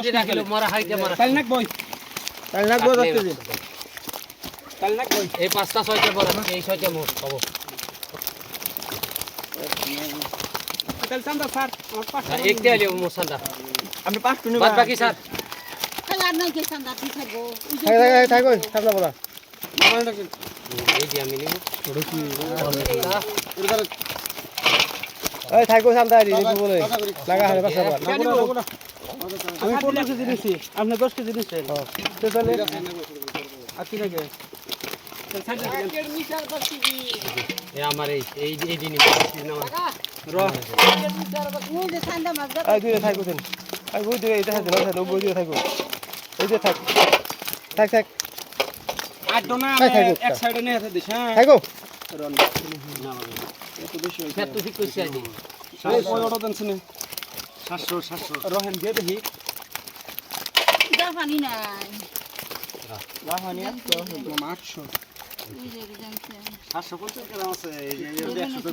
KG রাখিলো মারা হাইতে মারা তাল নাক বই 10 কেজি তাল নাক বই এই পাঁচটা ছয়টা বড় এই ছয়টা মোট পাবো তাল চান্দা স্যার আমার 5 টাকা একটা আইলো মোসান্দা আপনি 5 টুনি বাদ বাকি স্যার খেলার নাই কে চান্দা তুই থাকবো থাকো সামনে বলা এই যে আমি নিব এই থাকো সামনে আইলি নিবি বলে লাগা হবে বাসা আমি 15 কেজি দিছি আপনি 10 কেজি দিছেন তো তাহলে আর কি লাগে এই আমার এই দিন র ওই যে চান্দা মাছ এই দুই থাকো দেন এই বই দিও এটা হাতে না বই দিও থাকো এই যে থাক আর তো না এক সাইডে নিয়ে আছে দিছ হ্যাঁ থাকো রন না বাবা খেত তো ঠিক কইছি আইদি ওই অর্ডার দেন শুনে 700 রহেন দিয়ে দেখি যা পানি নাই রাহানি তো 800 ওই যে জানছে 750 গ্রাম আছে এই যে